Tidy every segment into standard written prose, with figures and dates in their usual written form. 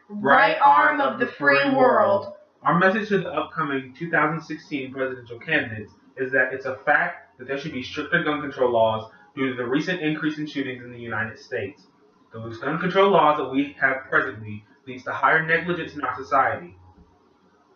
right arm of the free world. Our message to the upcoming 2016 presidential candidates is that it's a fact that there should be stricter gun control laws due to the recent increase in shootings in the United States. The loose gun control laws that we have presently leads to higher negligence in our society.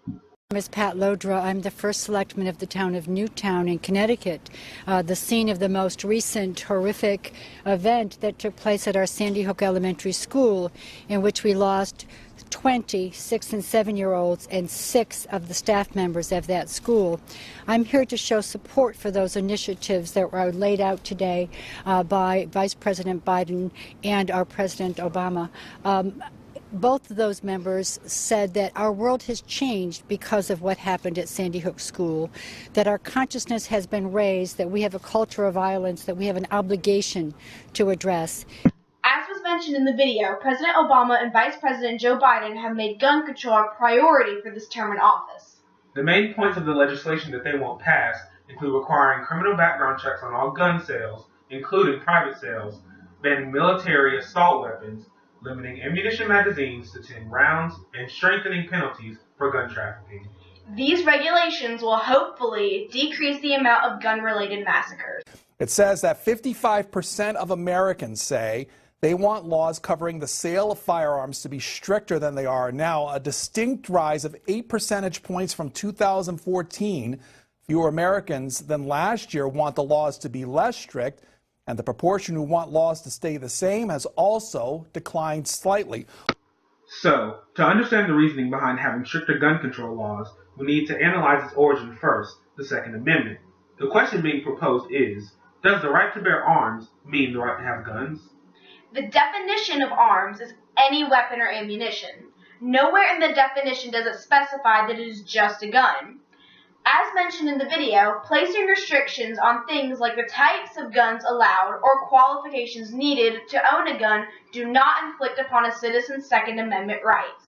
My name is Pat Lodra. I'm the first selectman of the town of Newtown in Connecticut, the scene of the most recent horrific event that took place at our Sandy Hook Elementary School, in which we lost 20 6- and 7-year-olds and 6 of the staff members of that school. I'm here to show support for those initiatives that were laid out today by Vice President Biden and our President Obama. Both of those members said that our world has changed because of what happened at Sandy Hook School, that our consciousness has been raised, that we have a culture of violence that we have an obligation to address. As was mentioned in the video, President Obama and Vice President Joe Biden have made gun control a priority for this term in office. The main points of the legislation that they want passed include requiring criminal background checks on all gun sales, including private sales, banning military assault weapons, limiting ammunition magazines to 10 rounds, and strengthening penalties for gun trafficking. These regulations will hopefully decrease the amount of gun-related massacres. It says that 55% of Americans say they want laws covering the sale of firearms to be stricter than they are now, a distinct rise of 8 percentage points from 2014. Fewer Americans than last year want the laws to be less strict, and the proportion who want laws to stay the same has also declined slightly. So, to understand the reasoning behind having stricter gun control laws, we need to analyze its origin first, the Second Amendment. The question being proposed is, does the right to bear arms mean the right to have guns? The definition of arms is any weapon or ammunition. Nowhere in the definition does it specify that it is just a gun. As mentioned in the video, placing restrictions on things like the types of guns allowed or qualifications needed to own a gun do not inflict upon a citizen's Second Amendment rights.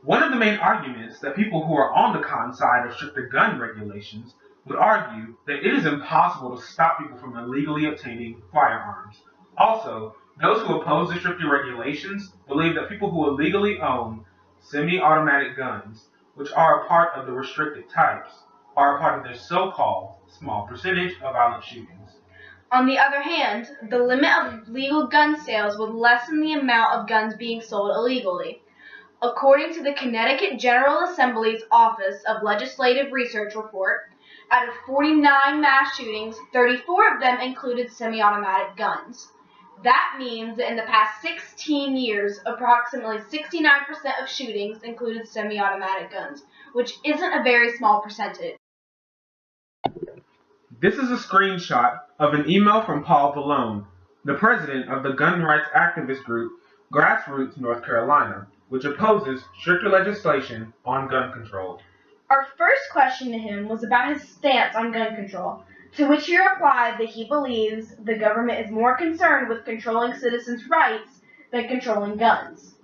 One of the main arguments that people who are on the con side of stricter gun regulations would argue that it is impossible to stop people from illegally obtaining firearms. Also, those who oppose the stricter regulations believe that people who illegally own semi-automatic guns, which are a part of the restricted types, are a part of their so-called small percentage of violent shootings. On the other hand, the limit of legal gun sales would lessen the amount of guns being sold illegally. According to the Connecticut General Assembly's Office of Legislative Research report, out of 49 mass shootings, 34 of them included semi-automatic guns. That means that in the past 16 years, approximately 69% of shootings included semi-automatic guns, which isn't a very small percentage. This is a screenshot of an email from Paul Vallone, the president of the gun rights activist group Grassroots North Carolina, which opposes stricter legislation on gun control. Our first question to him was about his stance on gun control, to which he replied that he believes the government is more concerned with controlling citizens' rights than controlling guns.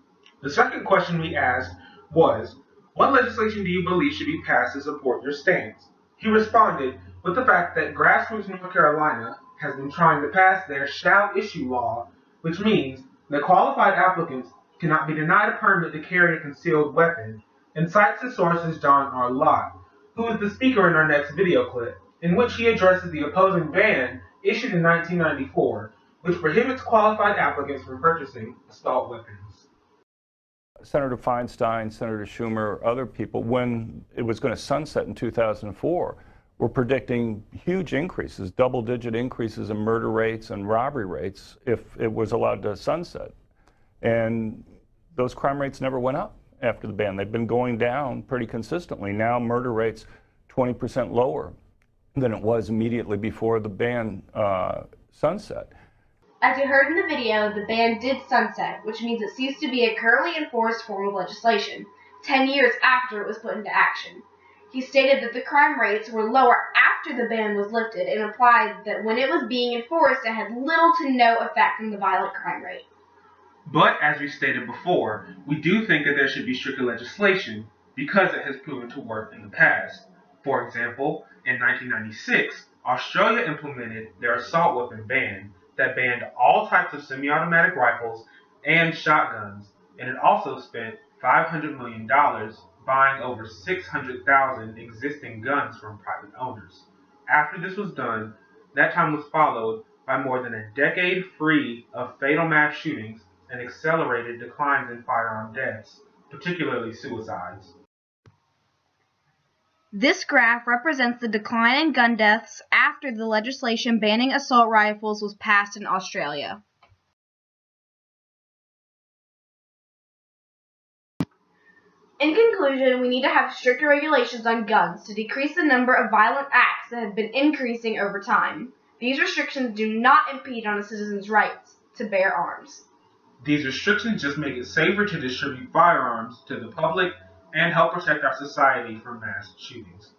The second question we asked was, what legislation do you believe should be passed to support your stance? He responded with the fact that Grassroots North Carolina has been trying to pass their shall issue law, which means that qualified applicants cannot be denied a permit to carry a concealed weapon, and cites the source as John R. Lott, who is the speaker in our next video clip, in which he addresses the opposing ban issued in 1994, which prohibits qualified applicants from purchasing assault weapons. Senator Feinstein, Senator Schumer, other people, when it was going to sunset in 2004, were predicting huge increases, double-digit increases in murder rates and robbery rates if it was allowed to sunset. And those crime rates never went up after the ban. They've been going down pretty consistently. Now murder rates 20% lower than it was immediately before the ban sunset. As you heard in the video, the ban did sunset, which means it ceased to be a currently enforced form of legislation, 10 years after it was put into action. He stated that the crime rates were lower after the ban was lifted and implied that when it was being enforced, it had little to no effect on the violent crime rate. But, as we stated before, we do think that there should be stricter legislation because it has proven to work in the past. For example, in 1996, Australia implemented their assault weapon ban that banned all types of semi-automatic rifles and shotguns, and it also spent $500 million buying over 600,000 existing guns from private owners. After this was done, that time was followed by more than a decade free of fatal mass shootings and accelerated declines in firearm deaths, particularly suicides. This graph represents the decline in gun deaths after the legislation banning assault rifles was passed in Australia. In conclusion, we need to have stricter regulations on guns to decrease the number of violent acts that have been increasing over time. These restrictions do not impede on a citizen's rights to bear arms. These restrictions just make it safer to distribute firearms to the public and help protect our society from mass shootings.